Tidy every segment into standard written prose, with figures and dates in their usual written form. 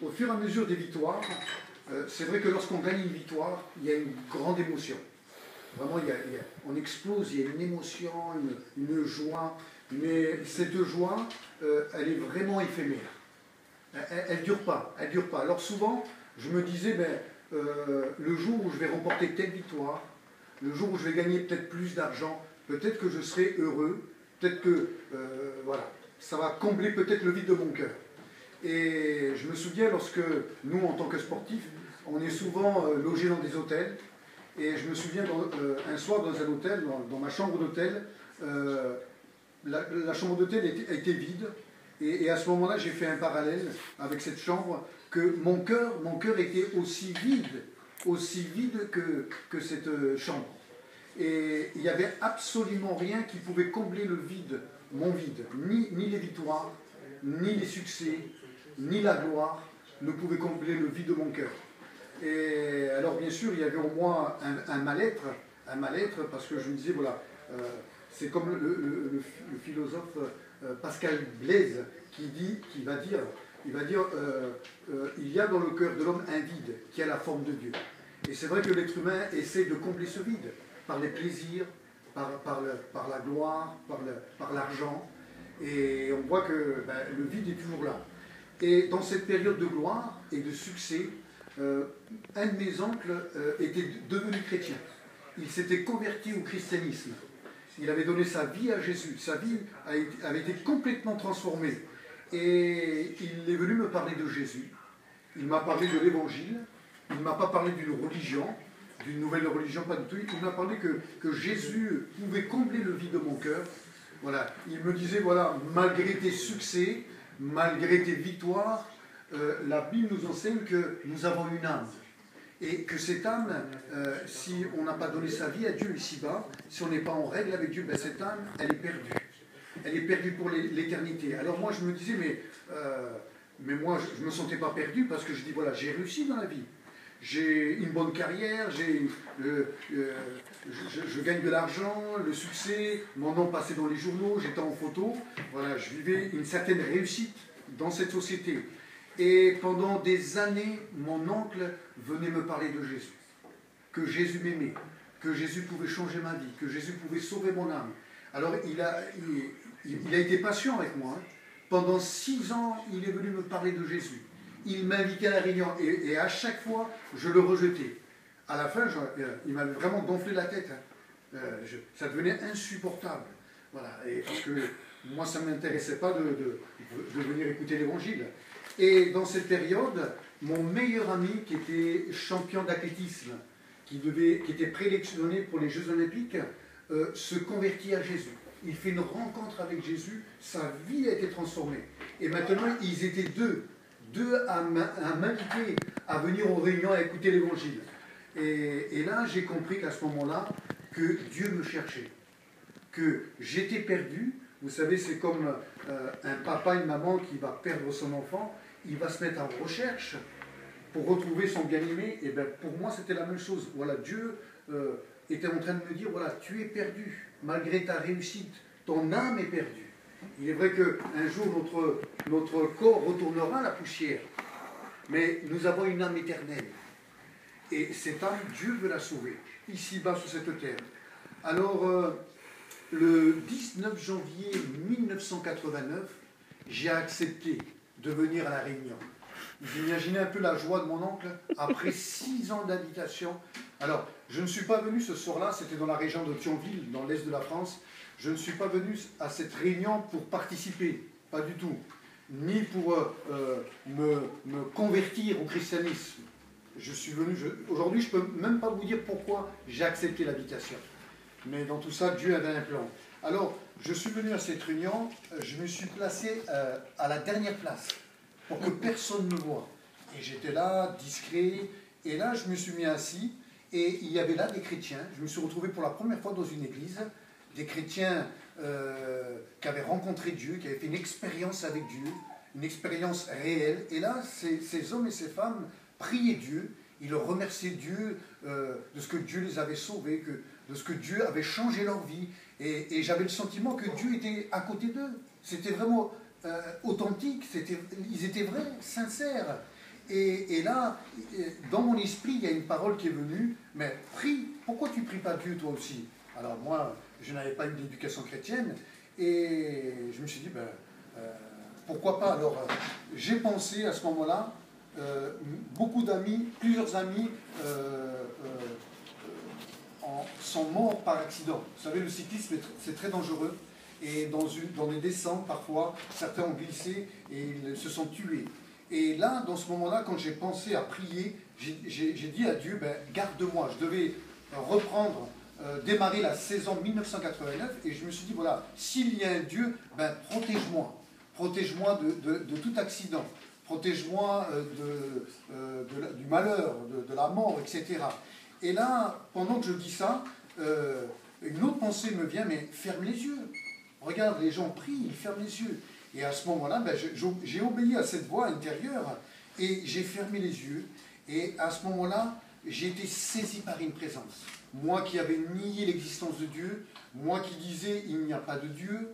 au fur et à mesure des victoires, c'est vrai que lorsqu'on gagne une victoire, il y a une grande émotion. Vraiment, on explose, il y a une émotion, une joie, mais cette joie, elle est vraiment éphémère. Elle ne dure pas, elle dure pas. Alors souvent, je me disais, le jour où je vais remporter telle victoire, le jour où je vais gagner peut-être plus d'argent, peut-être que je serai heureux, peut-être que, voilà, ça va combler peut-être le vide de mon cœur. Et je me souviens, lorsque nous, en tant que sportifs, on est souvent logés dans des hôtels, et je me souviens un soir dans un hôtel, dans ma chambre d'hôtel, la chambre d'hôtel était vide, et à ce moment-là, j'ai fait un parallèle avec cette chambre, que mon cœur était aussi vide que cette chambre. Et il n'y avait absolument rien qui pouvait combler le vide, mon vide. Ni les victoires, ni les succès, ni la gloire ne pouvaient combler le vide de mon cœur. Et alors bien sûr, il y avait en moi un mal-être, parce que je me disais, voilà, c'est comme le philosophe Pascal Blaise il va dire, il y a dans le cœur de l'homme un vide qui a la forme de Dieu. Et c'est vrai que l'être humain essaie de combler ce vide par les plaisirs, par la gloire, par l'argent. Et on voit que le vide est toujours là. Et dans cette période de gloire et de succès, un de mes oncles était devenu chrétien. Il s'était converti au christianisme. Il avait donné sa vie à Jésus. Sa vie avait été complètement transformée. Et il est venu me parler de Jésus. Il m'a parlé de l'Évangile. Il ne m'a pas parlé d'une religion, d'une nouvelle religion, pas du tout. Il m'a parlé que Jésus pouvait combler le vide de mon cœur. Voilà. Il me disait, voilà, malgré tes succès, malgré tes victoires, la Bible nous enseigne que nous avons une âme. Et que cette âme, si on n'a pas donné sa vie à Dieu ici-bas, si on n'est pas en règle avec Dieu, cette âme, elle est perdue. Elle est perdue pour l'éternité. Alors moi, je me disais, mais moi, je ne me sentais pas perdu parce que je dis, voilà, j'ai réussi dans la vie. J'ai une bonne carrière, je gagne de l'argent, le succès, mon nom passait dans les journaux, j'étais en photo. Voilà, je vivais une certaine réussite dans cette société. Et pendant des années, mon oncle venait me parler de Jésus. Que Jésus m'aimait, que Jésus pouvait changer ma vie, que Jésus pouvait sauver mon âme. Alors il a été patient avec moi. Pendant 6 ans, il est venu me parler de Jésus. Il m'invitait à la réunion et à chaque fois, je le rejetais. À la fin, il m'avait vraiment gonflé la tête. Ça devenait insupportable. Voilà, parce que moi, ça ne m'intéressait pas de venir écouter l'Évangile. Et dans cette période, mon meilleur ami, qui était champion d'athlétisme, qui était présélectionné pour les Jeux Olympiques, se convertit à Jésus. Il fait une rencontre avec Jésus, sa vie a été transformée. Et maintenant, ils étaient deux à m'inviter à venir aux réunions à écouter l'Évangile. Et là, j'ai compris qu'à ce moment-là, que Dieu me cherchait, que j'étais perdu. Vous savez, c'est comme un papa, une maman qui va perdre son enfant, il va se mettre en recherche pour retrouver son bien-aimé. Et bien, pour moi, c'était la même chose. Voilà, Dieu était en train de me dire, voilà, tu es perdu, malgré ta réussite, ton âme est perdue. Il est vrai qu'un jour, notre corps retournera à la poussière, mais nous avons une âme éternelle. Et cette âme, Dieu veut la sauver, ici-bas sur cette terre. Alors, le 19 janvier 1989, j'ai accepté de venir à la Réunion. Vous imaginez un peu la joie de mon oncle, après 6 ans d'habitation. Alors, je ne suis pas venu ce soir-là, c'était dans la région de Thionville, dans l'est de la France. Je ne suis pas venu à cette réunion pour participer, pas du tout, ni pour me convertir au christianisme. Je suis venu, aujourd'hui je ne peux même pas vous dire pourquoi j'ai accepté l'habitation. Mais dans tout ça, Dieu avait un plan. Alors, je suis venu à cette réunion, je me suis placé à la dernière place, pour que personne ne me voie. Et j'étais là, discret, et là je me suis mis assis, et il y avait là des chrétiens. Je me suis retrouvé pour la première fois dans une église, des chrétiens qui avaient rencontré Dieu, qui avaient fait une expérience avec Dieu, une expérience réelle. Et là, ces hommes et ces femmes priaient Dieu, ils remerciaient Dieu de ce que Dieu les avait sauvés, de ce que Dieu avait changé leur vie. Et j'avais le sentiment que Dieu était à côté d'eux. C'était vraiment authentique, ils étaient vrais, sincères. Et là, dans mon esprit, il y a une parole qui est venue, mais prie, pourquoi tu ne pries pas Dieu toi aussi? Alors moi, je n'avais pas eu d'éducation chrétienne, et je me suis dit, pourquoi pas? Alors, j'ai pensé à ce moment-là, beaucoup d'amis, plusieurs amis sont morts par accident. Vous savez, le cyclisme, c'est très dangereux, et dans les descentes, parfois, certains ont glissé et ils se sont tués. Et là, dans ce moment-là, quand j'ai pensé à prier, j'ai dit à Dieu, garde-moi. Je devais reprendre, démarrer la saison 1989, et je me suis dit, voilà, s'il y a un Dieu, protège-moi. Protège-moi de tout accident. Protège-moi du malheur, de la mort, etc. Et là, pendant que je dis ça, une autre pensée me vient, mais ferme les yeux. Regarde, les gens prient, ils ferment les yeux. Et à ce moment-là, j'ai obéi à cette voix intérieure et j'ai fermé les yeux. Et à ce moment-là, j'ai été saisi par une présence. Moi qui avais nié l'existence de Dieu, moi qui disais il n'y a pas de Dieu,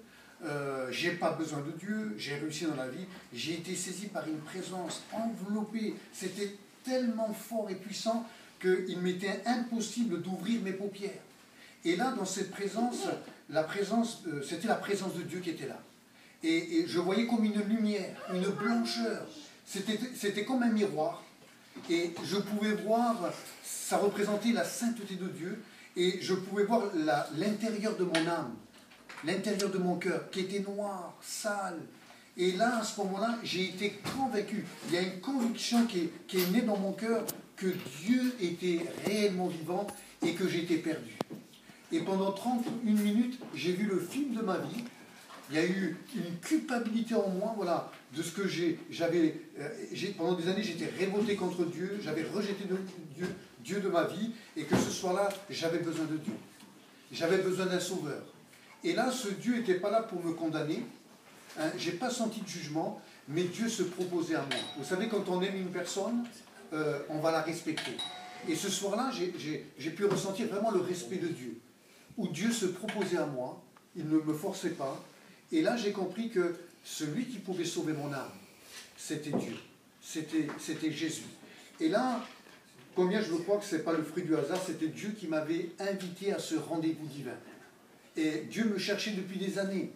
j'ai pas besoin de Dieu, j'ai réussi dans la vie, j'ai été saisi par une présence enveloppée. C'était tellement fort et puissant qu'il m'était impossible d'ouvrir mes paupières. Et là, dans cette présence, c'était la présence de Dieu qui était là. Et je voyais comme une lumière, une blancheur. C'était comme un miroir. Et je pouvais voir, ça représentait la sainteté de Dieu. Et je pouvais voir l'intérieur de mon âme, l'intérieur de mon cœur, qui était noir, sale. Et là, à ce moment-là, j'ai été convaincu. Il y a une conviction qui est née dans mon cœur que Dieu était réellement vivant et que j'étais perdu. Et pendant 31 minutes, j'ai vu le film de ma vie. Il y a eu une culpabilité en moi, voilà, de ce que pendant des années, j'étais révolté contre Dieu, j'avais rejeté Dieu de ma vie, et que ce soir-là, j'avais besoin de Dieu. J'avais besoin d'un sauveur. Et là, ce Dieu n'était pas là pour me condamner. Hein, je n'ai pas senti de jugement, mais Dieu se proposait à moi. Vous savez, quand on aime une personne, on va la respecter. Et ce soir-là, j'ai pu ressentir vraiment le respect de Dieu, où Dieu se proposait à moi, il ne me forçait pas. Et là, j'ai compris que celui qui pouvait sauver mon âme, c'était Dieu, c'était Jésus. Et là, combien je crois que ce n'est pas le fruit du hasard, c'était Dieu qui m'avait invité à ce rendez-vous divin. Et Dieu me cherchait depuis des années.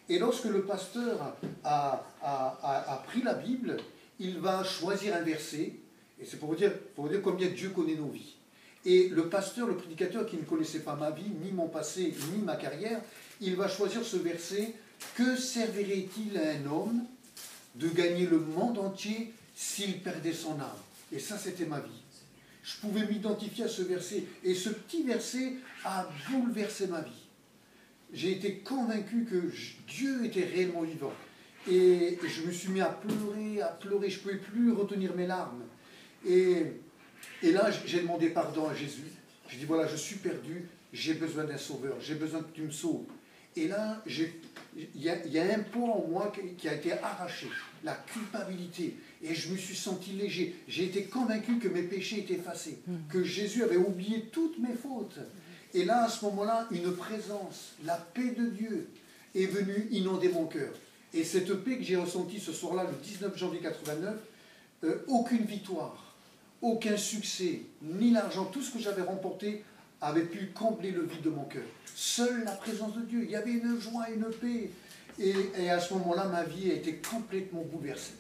Et lorsque le pasteur a pris la Bible, il va choisir un verset, et c'est pour vous dire combien Dieu connaît nos vies. Et le pasteur, le prédicateur qui ne connaissait pas ma vie, ni mon passé, ni ma carrière, il va choisir ce verset. Que servirait-il à un homme de gagner le monde entier s'il perdait son âme? Et ça, c'était ma vie. Je pouvais m'identifier à ce verset. Et ce petit verset a bouleversé ma vie. J'ai été convaincu que Dieu était réellement vivant. Et je me suis mis à pleurer. Je ne pouvais plus retenir mes larmes. Et là, j'ai demandé pardon à Jésus. J'ai dit, voilà, je suis perdu, j'ai besoin d'un sauveur, j'ai besoin que tu me sauves. Et là, il y a un poids en moi qui a été arraché, la culpabilité. Et je me suis senti léger. J'ai été convaincu que mes péchés étaient effacés, que Jésus avait oublié toutes mes fautes. Et là, à ce moment-là, une présence, la paix de Dieu est venue inonder mon cœur. Et cette paix que j'ai ressentie ce soir-là, le 19 janvier 89, aucune victoire, aucun succès, ni l'argent, tout ce que j'avais remporté avait pu combler le vide de mon cœur. Seule la présence de Dieu. Il y avait une joie, une paix. Et à ce moment-là, ma vie a été complètement bouleversée.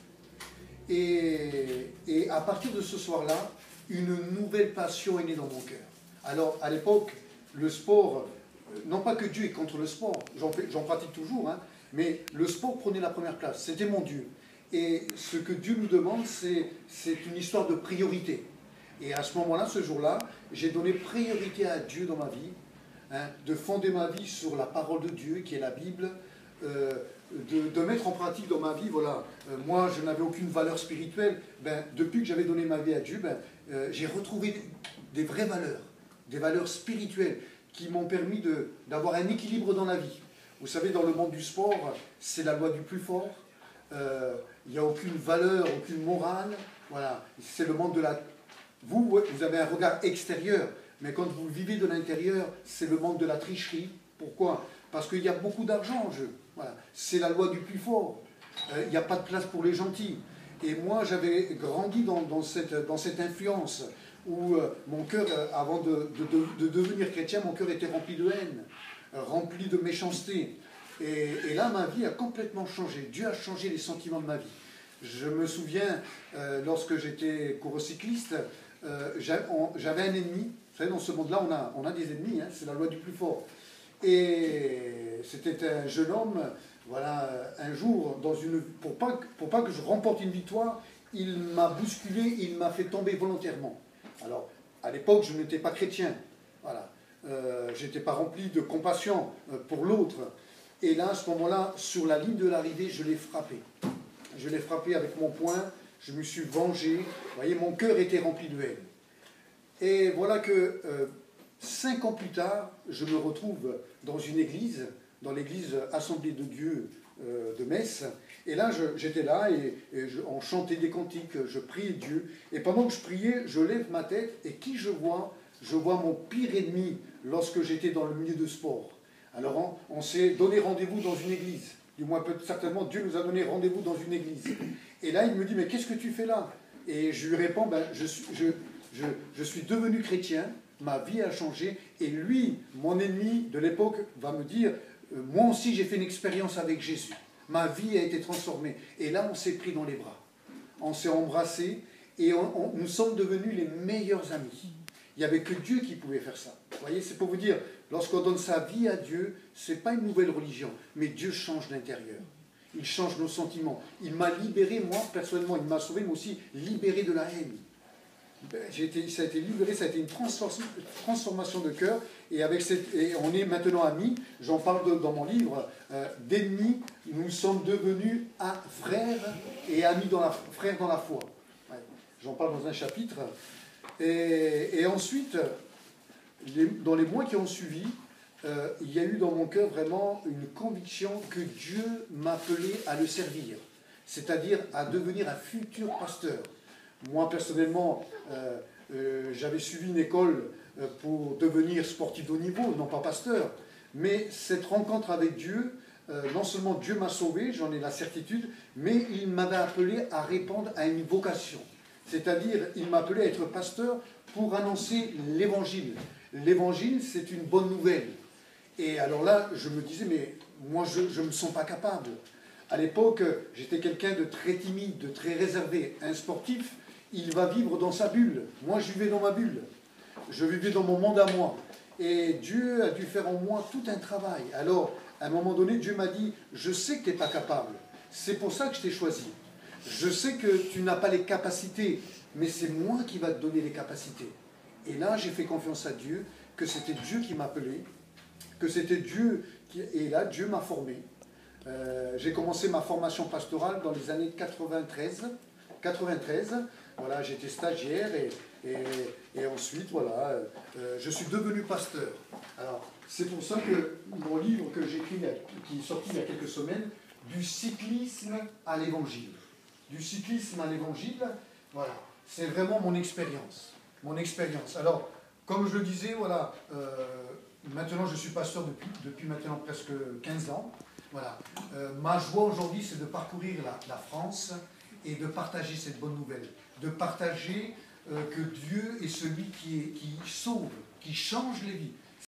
Et à partir de ce soir-là, une nouvelle passion est née dans mon cœur. Alors, à l'époque, le sport, non pas que Dieu est contre le sport, j'en pratique toujours, hein, mais le sport prenait la première place. C'était mon Dieu. Et ce que Dieu nous demande, c'est une histoire de priorité. Et à ce moment-là, ce jour-là, j'ai donné priorité à Dieu dans ma vie, hein, de fonder ma vie sur la parole de Dieu, qui est la Bible, de mettre en pratique dans ma vie, voilà, moi je n'avais aucune valeur spirituelle, depuis que j'avais donné ma vie à Dieu, j'ai retrouvé des vraies valeurs, des valeurs spirituelles, qui m'ont permis d'avoir un équilibre dans la vie. Vous savez, dans le monde du sport, c'est la loi du plus fort, il n'y a aucune valeur, aucune morale, voilà, c'est le monde de la... Vous avez un regard extérieur, mais quand vous vivez de l'intérieur, c'est le monde de la tricherie. Pourquoi? Parce qu'il y a beaucoup d'argent en jeu. Voilà. C'est la loi du plus fort. Il n'y a pas de place pour les gentils. Et moi, j'avais grandi dans cette influence où mon cœur, avant de devenir chrétien, mon cœur était rempli de haine, rempli de méchanceté. Et là, ma vie a complètement changé. Dieu a changé les sentiments de ma vie. Je me souviens, lorsque j'étais coureur cycliste, j'avais un ennemi. Vous savez, dans ce monde-là, on a des ennemis, hein, c'est la loi du plus fort. Et c'était un jeune homme, voilà, un jour, pour pas que je remporte une victoire, il m'a bousculé, il m'a fait tomber volontairement. Alors, à l'époque, je n'étais pas chrétien, voilà. Je n'étais pas rempli de compassion pour l'autre. Et là, à ce moment-là, sur la ligne de l'arrivée, je l'ai frappé. Je l'ai frappé avec mon poing, je me suis vengé. Vous voyez, mon cœur était rempli de haine. Et voilà que 5 ans plus tard, je me retrouve dans une église, dans l'église Assemblée de Dieu de Metz. Et là, j'étais là et on chantait des cantiques, je priais Dieu. Et pendant que je priais, je lève ma tête et qui je vois? Je vois mon pire ennemi lorsque j'étais dans le milieu de sport. Alors on s'est donné rendez-vous dans une église. Du moins, certainement, Dieu nous a donné rendez-vous dans une église. Et là, il me dit, mais qu'est-ce que tu fais là? Et je lui réponds, ben, je suis devenu chrétien, ma vie a changé, et lui, mon ennemi de l'époque, va me dire, moi aussi j'ai fait une expérience avec Jésus. Ma vie a été transformée. Et là, on s'est pris dans les bras. On s'est embrassés, et nous sommes devenus les meilleurs amis. Il n'y avait que Dieu qui pouvait faire ça. Vous voyez, c'est pour vous dire, lorsqu'on donne sa vie à Dieu, ce n'est pas une nouvelle religion, mais Dieu change l'intérieur. Il change nos sentiments. Il m'a libéré, moi, personnellement, il m'a sauvé, mais aussi libéré de la haine. Ça a été libéré, ça a été une transformation de cœur, et on est maintenant amis. J'en parle dans mon livre, d'ennemis, nous sommes devenus frères et amis frères dans la foi. Ouais. J'en parle dans un chapitre. Et ensuite, dans les mois qui ont suivi, il y a eu dans mon cœur vraiment une conviction que Dieu m'appelait à le servir, c'est-à-dire à devenir un futur pasteur. Moi, personnellement, j'avais suivi une école pour devenir sportif de haut niveau, non pas pasteur, mais cette rencontre avec Dieu, non seulement Dieu m'a sauvé, j'en ai la certitude, mais il m'avait appelé à répondre à une vocation. C'est-à-dire, il m'appelait à être pasteur pour annoncer l'évangile. L'évangile, c'est une bonne nouvelle. Et alors là, je me disais, mais moi, je ne me sens pas capable. À l'époque, j'étais quelqu'un de très timide, de très réservé. Un sportif, il va vivre dans sa bulle. Moi, je vivais dans ma bulle. Je vivais dans mon monde à moi. Et Dieu a dû faire en moi tout un travail. Alors, à un moment donné, Dieu m'a dit, je sais que tu n'es pas capable. C'est pour ça que je t'ai choisi. Je sais que tu n'as pas les capacités, mais c'est moi qui va te donner les capacités. Et là, j'ai fait confiance à Dieu, que c'était Dieu qui m'appelait, que c'était Dieu qui... Et là, Dieu m'a formé. J'ai commencé ma formation pastorale dans les années 93. Voilà, j'étais stagiaire et ensuite, voilà, je suis devenu pasteur. Alors, c'est pour ça que mon livre que j'ai écrit, qui est sorti il y a quelques semaines, du cyclisme à l'évangile. Du cyclisme à l'évangile, voilà, c'est vraiment mon expérience. Mon expérience. Alors, comme je le disais, voilà, maintenant je suis pasteur depuis maintenant presque 15 ans. Voilà. Ma joie aujourd'hui, c'est de parcourir la France et de partager cette bonne nouvelle. De partager que Dieu est celui qui sauve, qui change les vies.